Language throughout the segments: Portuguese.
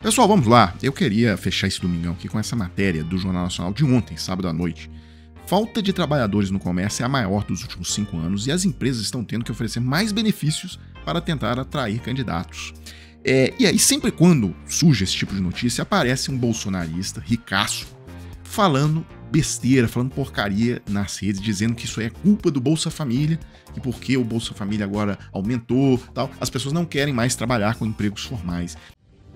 Pessoal, vamos lá. Eu queria fechar esse domingão aqui com essa matéria do Jornal Nacional de ontem, sábado à noite. Falta de trabalhadores no comércio é a maior dos últimos 5 anos e as empresas estão tendo que oferecer mais benefícios para tentar atrair candidatos. E aí, sempre quando surge esse tipo de notícia, aparece um bolsonarista ricaço falando besteira, falando porcaria nas redes, dizendo que isso é culpa do Bolsa Família e porque o Bolsa Família agora aumentou, tal, as pessoas não querem mais trabalhar com empregos formais.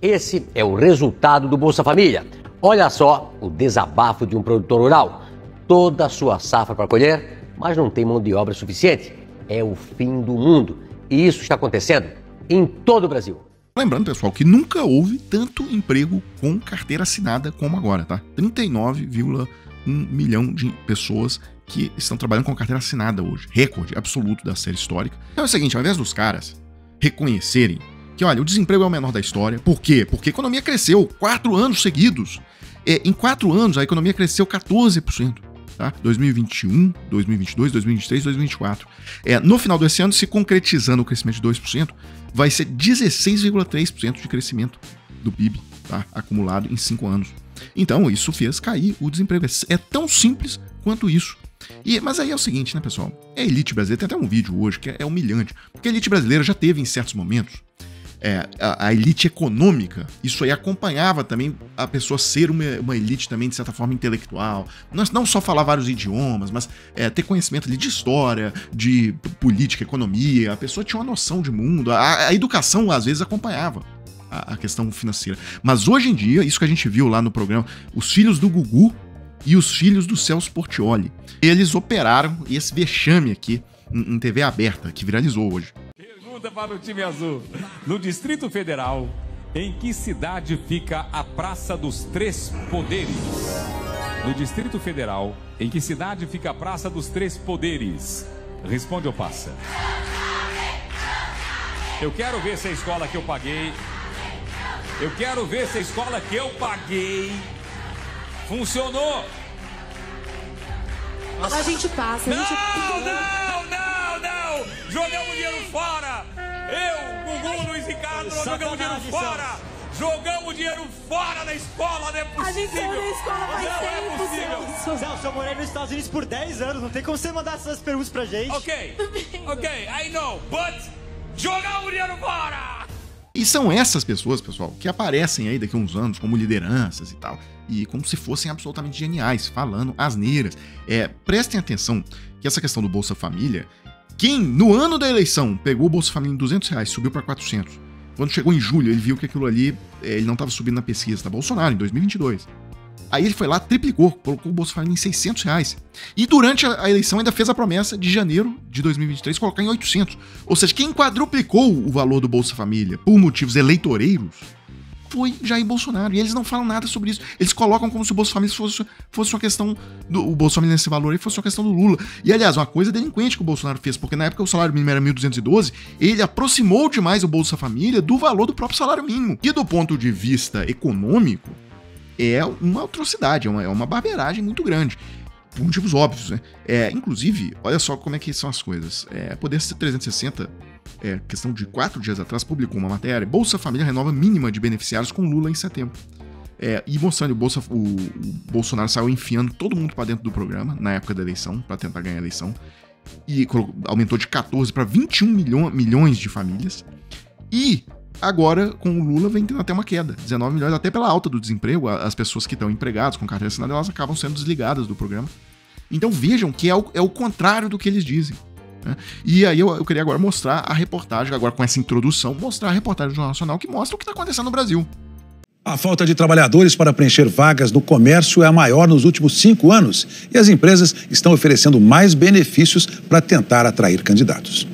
Esse é o resultado do Bolsa Família. Olha só o desabafo de um produtor rural. Toda a sua safra para colher, mas não tem mão de obra suficiente. É o fim do mundo. E isso está acontecendo em todo o Brasil. Lembrando, pessoal, que nunca houve tanto emprego com carteira assinada como agora, tá? 39,1 milhão de pessoas que estão trabalhando com carteira assinada hoje. Recorde absoluto da série histórica. Então é o seguinte, ao invés dos caras reconhecerem que, olha, o desemprego é o menor da história. Por quê? Porque a economia cresceu 4 anos seguidos. Em 4 anos, a economia cresceu 14%. Tá? 2021, 2022, 2023, 2024. No final desse ano, se concretizando o crescimento de 2%, vai ser 16,3% de crescimento do PIB, tá? Acumulado em 5 anos. Então, isso fez cair o desemprego. É tão simples quanto isso. Mas aí é o seguinte, né, pessoal? A elite brasileira, tem até um vídeo hoje que é humilhante, porque a elite brasileira já teve, em certos momentos, a elite econômica, isso aí acompanhava também a pessoa ser uma elite também, de certa forma, intelectual. Não só falar vários idiomas, mas ter conhecimento ali de história, de política, economia. A pessoa tinha uma noção de mundo. A educação, às vezes, acompanhava a questão financeira. Mas hoje em dia, isso que a gente viu lá no programa, os filhos do Gugu e os filhos do Celso Portiolli, eles operaram esse vexame aqui em TV aberta, que viralizou hoje. Para o time azul. No Distrito Federal, em que cidade fica a Praça dos Três Poderes? No Distrito Federal, em que cidade fica a Praça dos Três Poderes? Responde ou passa? Eu quero ver se a escola que eu paguei. Eu quero ver se a escola que eu paguei funcionou. A gente passa, Não! Jogamos dinheiro fora! Eu, Gugu, Luiz Ricardo, nós jogamos dinheiro fora! Jogamos dinheiro fora da escola, não é possível! A gente saiu da escola faz tempo, Celso, eu morei nos Estados Unidos por 10 anos, não tem como você mandar essas perguntas pra gente. Ok, I know, but jogamos dinheiro fora! E são essas pessoas, pessoal, que aparecem aí daqui a uns anos como lideranças e tal, e como se fossem absolutamente geniais, falando asneiras. Prestem atenção que essa questão do Bolsa Família, quem no ano da eleição pegou o Bolsa Família em R$200, subiu para 400. Quando chegou em julho, ele viu que aquilo ali, ele não estava subindo na pesquisa, tá? Bolsonaro, em 2022. Aí ele foi lá, triplicou, colocou o Bolsa Família em R$600. E durante a eleição ainda fez a promessa de janeiro de 2023 colocar em 800. Ou seja, quem quadruplicou o valor do Bolsa Família por motivos eleitoreiros foi Jair Bolsonaro. E eles não falam nada sobre isso. Eles colocam como se o Bolsa Família fosse uma questão o Bolsa Família nesse valor aí fosse uma questão do Lula. E, aliás, uma coisa delinquente que o Bolsonaro fez, porque na época o salário mínimo era 1.212, ele aproximou demais o Bolsa Família do valor do próprio salário mínimo. E do ponto de vista econômico, é uma atrocidade, é uma barbeiragem muito grande. Por motivos óbvios, né? Inclusive, olha só como é que são as coisas. Poder 360, questão de 4 dias atrás, publicou uma matéria. Bolsa Família renova mínima de beneficiários com Lula em setembro. E mostrando o Bolsonaro saiu enfiando todo mundo para dentro do programa, na época da eleição, para tentar ganhar a eleição. E aumentou de 14 para 21 milhões de famílias. E agora, com o Lula, vem tendo até uma queda. 19 milhões, até pela alta do desemprego. As pessoas que estão empregadas com carteira assinada, elas acabam sendo desligadas do programa. Então vejam que é o contrário do que eles dizem, né? E aí eu queria agora mostrar a reportagem, agora com essa introdução, mostrar a reportagem do Jornal Nacional que mostra o que está acontecendo no Brasil. A falta de trabalhadores para preencher vagas no comércio é a maior nos últimos 5 anos e as empresas estão oferecendo mais benefícios para tentar atrair candidatos.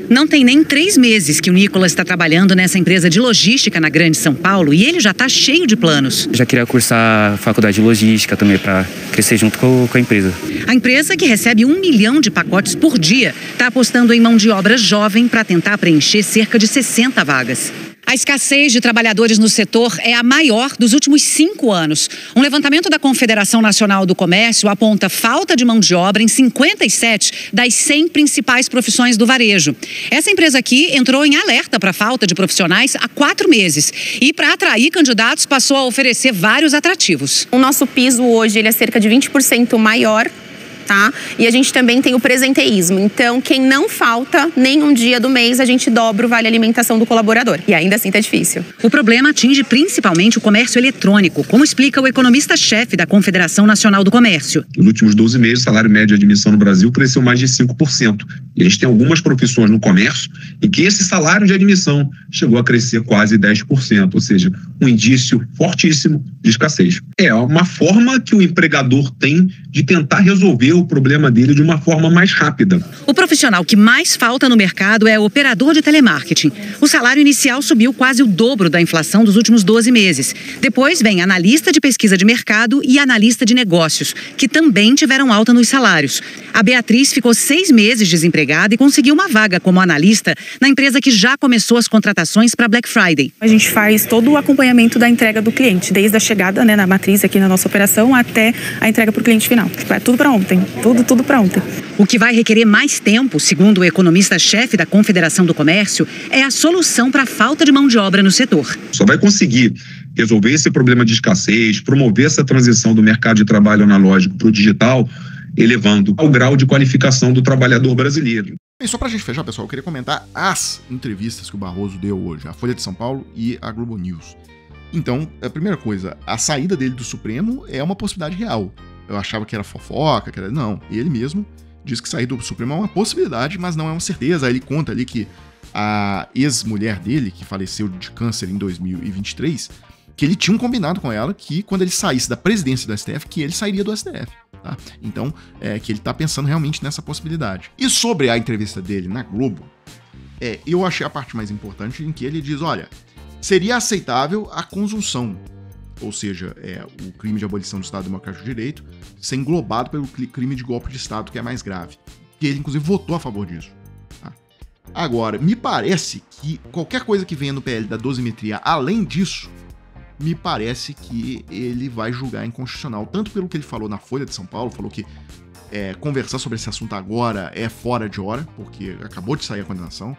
Não tem nem 3 meses que o Nicolas está trabalhando nessa empresa de logística na Grande São Paulo e ele já está cheio de planos. Já queria cursar faculdade de logística também para crescer junto com a empresa. A empresa, que recebe 1 milhão de pacotes por dia, está apostando em mão de obra jovem para tentar preencher cerca de 60 vagas. A escassez de trabalhadores no setor é a maior dos últimos 5 anos. Um levantamento da Confederação Nacional do Comércio aponta falta de mão de obra em 57 das 100 principais profissões do varejo. Essa empresa aqui entrou em alerta para a falta de profissionais há 4 meses. E para atrair candidatos, passou a oferecer vários atrativos. O nosso piso hoje ele é cerca de 20% maior. Tá? E a gente também tem o presenteísmo. Então, quem não falta nenhum dia do mês, a gente dobra o vale alimentação do colaborador. E ainda assim tá difícil. O problema atinge principalmente o comércio eletrônico, como explica o economista-chefe da Confederação Nacional do Comércio. Nos últimos 12 meses, o salário médio de admissão no Brasil cresceu mais de 5%. E a gente tem algumas profissões no comércio em que esse salário de admissão chegou a crescer quase 10%, ou seja, um indício fortíssimo de escassez. É uma forma que o empregador tem de tentar resolver o problema dele de uma forma mais rápida. O profissional que mais falta no mercado é o operador de telemarketing. O salário inicial subiu quase o dobro da inflação dos últimos 12 meses. Depois vem analista de pesquisa de mercado e analista de negócios, que também tiveram alta nos salários. A Beatriz ficou 6 meses desempregada e conseguiu uma vaga como analista na empresa que já começou as contratações para Black Friday. A gente faz todo o acompanhamento da entrega do cliente, desde a chegada, na matriz aqui na nossa operação até a entrega para o cliente final. É tudo para ontem. Tudo para ontem. O que vai requerer mais tempo, segundo o economista-chefe da Confederação do Comércio, é a solução para a falta de mão de obra no setor. Só vai conseguir resolver esse problema de escassez, promover essa transição do mercado de trabalho analógico para o digital, elevando o grau de qualificação do trabalhador brasileiro. E só pra gente fechar, pessoal, eu queria comentar as entrevistas que o Barroso deu hoje, a Folha de São Paulo e a Globo News. Então, a primeira coisa, a saída dele do Supremo é uma possibilidade real. Eu achava que era fofoca, que era... Não, ele mesmo diz que sair do Supremo é uma possibilidade, mas não é uma certeza. Aí ele conta ali que a ex-mulher dele, que faleceu de câncer em 2023, que ele tinha um combinado com ela que quando ele saísse da presidência do STF, que ele sairia do STF. Tá? Então, que ele tá pensando realmente nessa possibilidade. E sobre a entrevista dele na Globo, eu achei a parte mais importante em que ele diz, olha, seria aceitável a conjunção, ou seja, o crime de abolição do Estado Democrático de Direito ser englobado pelo crime de golpe de Estado, que é mais grave. E ele, inclusive, votou a favor disso. Tá? Agora, me parece que qualquer coisa que venha no PL da dosimetria, além disso, me parece que ele vai julgar inconstitucional, tanto pelo que ele falou na Folha de São Paulo, falou que conversar sobre esse assunto agora é fora de hora, porque acabou de sair a condenação.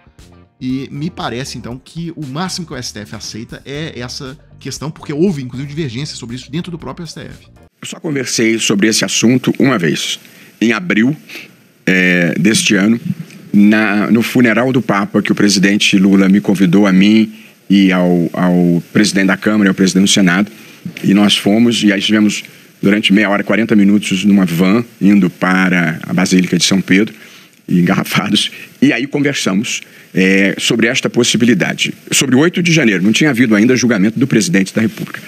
E me parece, então, que o máximo que o STF aceita é essa questão, porque houve, inclusive, divergência sobre isso dentro do próprio STF. Eu só conversei sobre esse assunto uma vez, em abril deste ano, no funeral do Papa, que o presidente Lula me convidou a mim e ao presidente da Câmara e ao presidente do Senado, e nós fomos, e aí estivemos durante meia hora, 40 minutos, numa van, indo para a Basílica de São Pedro, engarrafados, e aí conversamos sobre esta possibilidade. Sobre o 8 de janeiro, não tinha havido ainda julgamento do presidente da República,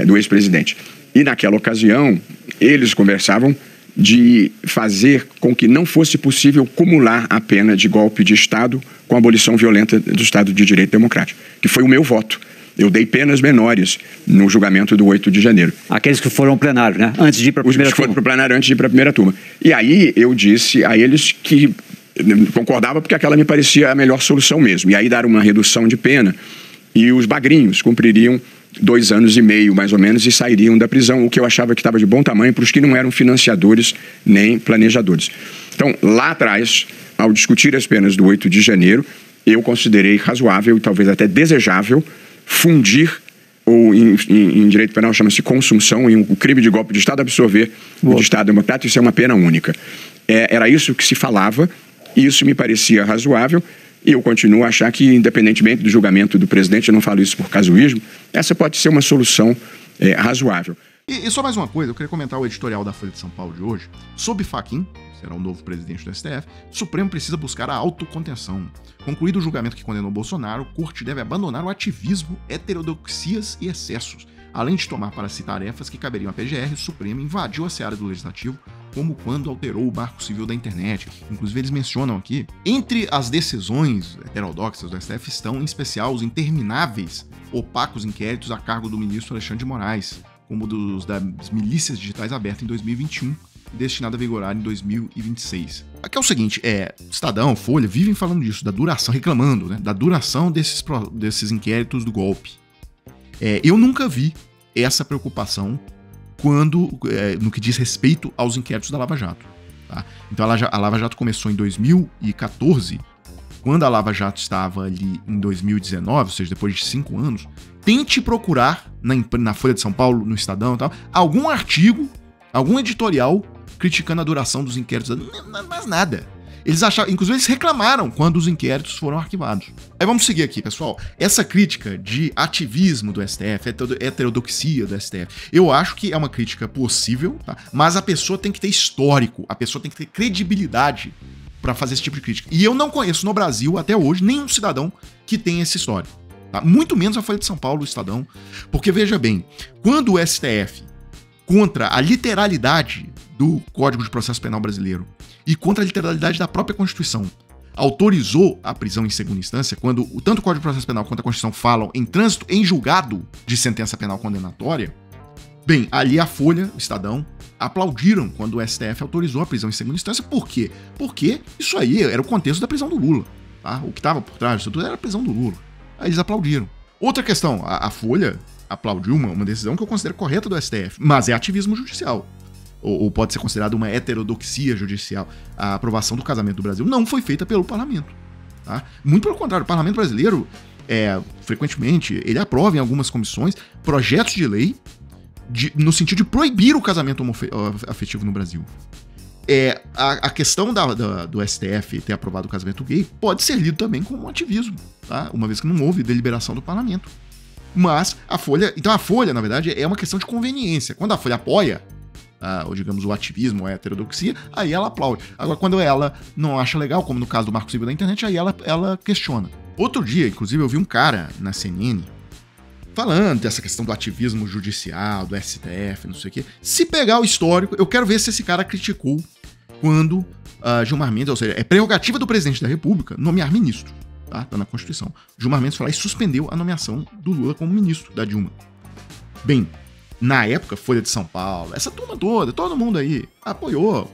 do ex-presidente. E naquela ocasião, eles conversavam de fazer com que não fosse possível cumular a pena de golpe de Estado com a abolição violenta do Estado de Direito Democrático, que foi o meu voto. Eu dei penas menores no julgamento do 8 de janeiro. Aqueles que foram ao plenário, né? Antes de ir para a primeira turma. Os que foram para o plenário antes de ir para a primeira turma. E aí eu disse a eles que concordava porque aquela me parecia a melhor solução mesmo. E aí dar uma redução de pena e os bagrinhos cumpririam 2 anos e meio, mais ou menos, e sairiam da prisão, o que eu achava que estava de bom tamanho para os que não eram financiadores nem planejadores. Então, lá atrás, ao discutir as penas do 8 de janeiro, eu considerei razoável e talvez até desejável fundir, ou em direito penal chama-se consumção, em um crime de golpe de Estado, absorver o de Estado Democrático, isso é uma pena única. Era isso que se falava, e isso me parecia razoável, e eu continuo a achar que, independentemente do julgamento do presidente, eu não falo isso por casuísmo, essa pode ser uma solução razoável. E só mais uma coisa, eu queria comentar o editorial da Folha de São Paulo de hoje. Sob Fachin, será o novo presidente do STF, o Supremo precisa buscar a autocontenção. Concluído o julgamento que condenou Bolsonaro, a Corte deve abandonar o ativismo, heterodoxias e excessos. Além de tomar para si tarefas que caberiam à PGR, o Supremo invadiu a seara do Legislativo, como quando alterou o marco civil da internet. Inclusive, eles mencionam aqui, entre as decisões heterodoxas do STF estão, em especial, os intermináveis, opacos inquéritos a cargo do ministro Alexandre de Moraes, como das milícias digitais abertas em 2021, destinado a vigorar em 2026. Aqui é o seguinte, Estadão, Folha, vivem falando disso, da duração, reclamando, né, da duração desses inquéritos do golpe. Eu nunca vi essa preocupação no que diz respeito aos inquéritos da Lava Jato. Tá? Então a Lava Jato começou em 2014, quando a Lava Jato estava ali em 2019, ou seja, depois de 5 anos, tente procurar na Folha de São Paulo, no Estadão e tal, algum artigo, algum editorial criticando a duração dos inquéritos. Mas nada. Eles acharam, inclusive eles reclamaram quando os inquéritos foram arquivados. Aí vamos seguir aqui, pessoal. Essa crítica de ativismo do STF, heterodoxia do STF, eu acho que é uma crítica possível, tá? Mas a pessoa tem que ter histórico, a pessoa tem que ter credibilidade para fazer esse tipo de crítica. E eu não conheço no Brasil, até hoje, nenhum cidadão que tenha essa história. Tá? Muito menos a Folha de São Paulo, o Estadão. Porque, veja bem, quando o STF, contra a literalidade do Código de Processo Penal brasileiro e contra a literalidade da própria Constituição, autorizou a prisão em segunda instância, quando tanto o Código de Processo Penal quanto a Constituição falam em trânsito em julgado de sentença penal condenatória, bem, ali a Folha, o Estadão, aplaudiram quando o STF autorizou a prisão em segunda instância. Por quê? Porque isso aí era o contexto da prisão do Lula. Tá? O que estava por trás disso tudo era a prisão do Lula. Aí eles aplaudiram. Outra questão, a Folha aplaudiu uma decisão que eu considero correta do STF, mas é ativismo judicial. Ou pode ser considerado uma heterodoxia judicial. A aprovação do casamento do Brasil não foi feita pelo parlamento. Tá? Muito pelo contrário, o parlamento brasileiro, frequentemente, ele aprova em algumas comissões projetos de lei no sentido de proibir o casamento afetivo no Brasil. A questão do STF ter aprovado o casamento gay pode ser lido também como um ativismo, tá? Uma vez que não houve deliberação do parlamento. Mas a Folha, na verdade, é uma questão de conveniência. Quando a Folha apoia, ou digamos o ativismo, a heterodoxia, aí ela aplaude. Agora, quando ela não acha legal, como no caso do Marco Civil da Internet, aí ela questiona. Outro dia, inclusive, eu vi um cara na CNN falando dessa questão do ativismo judicial, do STF, não sei o quê. Se pegar o histórico, eu quero ver se esse cara criticou quando Gilmar Mendes, ou seja, é prerrogativa do presidente da República nomear ministro, tá na Constituição. Gilmar Mendes foi lá e suspendeu a nomeação do Lula como ministro da Dilma. Bem, na época, Folha de São Paulo, essa turma toda, todo mundo aí, apoiou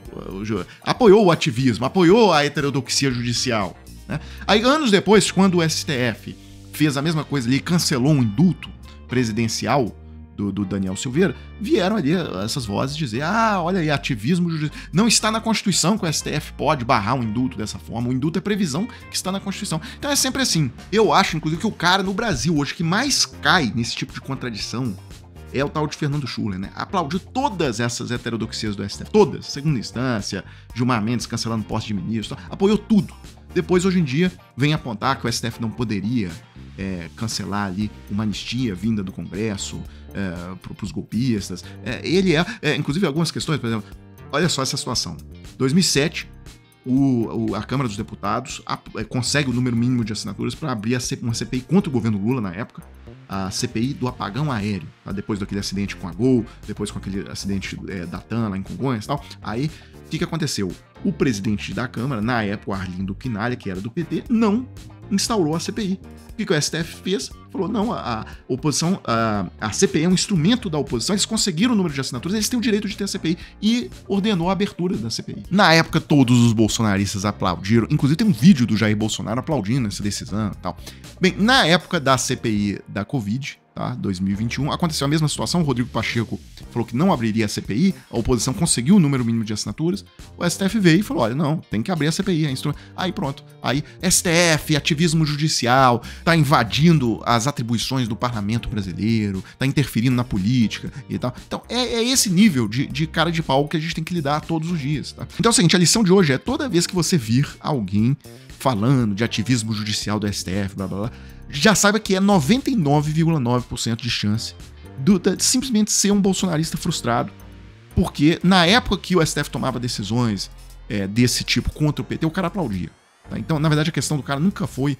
o ativismo, apoiou a heterodoxia judicial. Né? Aí, anos depois, quando o STF fez a mesma coisa ali, cancelou um indulto presidencial do Daniel Silveira, vieram ali essas vozes dizer, olha aí, ativismo judicial. Não está na Constituição que o STF pode barrar um indulto dessa forma. O indulto é previsão que está na Constituição. Então é sempre assim. Eu acho, inclusive, que o cara no Brasil hoje que mais cai nesse tipo de contradição é o tal de Fernando Schuller, né? Aplaudiu todas essas heterodoxias do STF, todas, segunda instância, Gilmar Mendes cancelando posse de ministro, apoiou tudo. Depois, hoje em dia, vem apontar que o STF não poderia cancelar ali uma anistia vinda do Congresso para os golpistas. Inclusive, algumas questões, por exemplo, olha só essa situação. 2007, a Câmara dos Deputados consegue o número mínimo de assinaturas para abrir uma CPI contra o governo Lula na época, a CPI do apagão aéreo, tá? Depois daquele acidente com a Gol, depois com aquele acidente da TAM lá em Congonhas e tal. Aí, o que aconteceu? O presidente da Câmara, na época, o Arlindo Quinalha, que era do PT, não instaurou a CPI. O que o STF fez? Falou, não, a oposição, a CPI é um instrumento da oposição, eles conseguiram o número de assinaturas, eles têm o direito de ter a CPI, e ordenou a abertura da CPI. Na época, todos os bolsonaristas aplaudiram, inclusive tem um vídeo do Jair Bolsonaro aplaudindo essa decisão e tal. Bem, na época da CPI da Covid, tá, 2021, aconteceu a mesma situação, o Rodrigo Pacheco falou que não abriria a CPI, a oposição conseguiu o número mínimo de assinaturas, o STF veio e falou, olha, não, tem que abrir a CPI, aí pronto, aí STF, ativismo judicial, tá invadindo as atribuições do parlamento brasileiro, tá interferindo na política e tal. Então é esse nível de cara de pau que a gente tem que lidar todos os dias, tá? Então é o seguinte, a lição de hoje é, toda vez que você vir alguém falando de ativismo judicial do STF, blá blá blá, já saiba que é 99,9% de chance de simplesmente ser um bolsonarista frustrado, porque na época que o STF tomava decisões desse tipo contra o PT, o cara aplaudia. Tá? Então, na verdade, a questão do cara nunca foi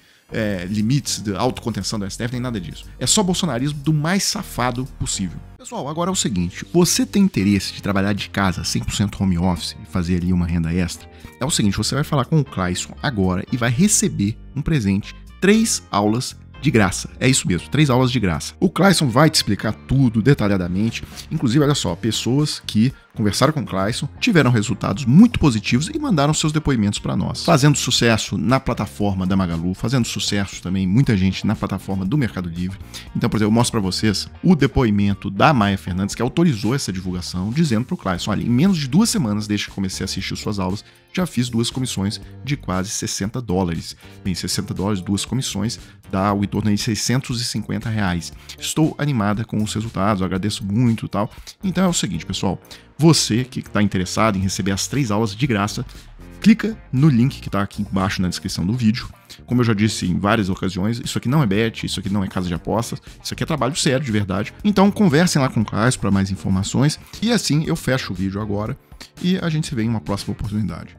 limites de autocontenção do STF, nem nada disso. É só bolsonarismo do mais safado possível. Pessoal, agora é o seguinte, você tem interesse de trabalhar de casa 100% home office e fazer ali uma renda extra? É o seguinte, você vai falar com o Clayson agora e vai receber um presente, 3 aulas de graça. É isso mesmo, 3 aulas de graça. O Clayson vai te explicar tudo detalhadamente. Inclusive, olha só, pessoas que conversaram com o Clayson, tiveram resultados muito positivos e mandaram seus depoimentos para nós. Fazendo sucesso na plataforma da Magalu, fazendo sucesso também muita gente na plataforma do Mercado Livre. Então, por exemplo, eu mostro para vocês o depoimento da Maia Fernandes, que autorizou essa divulgação, dizendo para o Clayson, olha, em menos de 2 semanas desde que comecei a assistir suas aulas, já fiz 2 comissões de quase $60. Bem, $60, 2 comissões, dá o em torno de R$650. Estou animada com os resultados, eu agradeço muito e tal. Então é o seguinte, pessoal, você que está interessado em receber as 3 aulas de graça, clica no link que está aqui embaixo na descrição do vídeo. Como eu já disse em várias ocasiões, isso aqui não é bet, isso aqui não é casa de apostas, isso aqui é trabalho sério de verdade. Então conversem lá com o Clayson para mais informações e assim eu fecho o vídeo agora e a gente se vê em uma próxima oportunidade.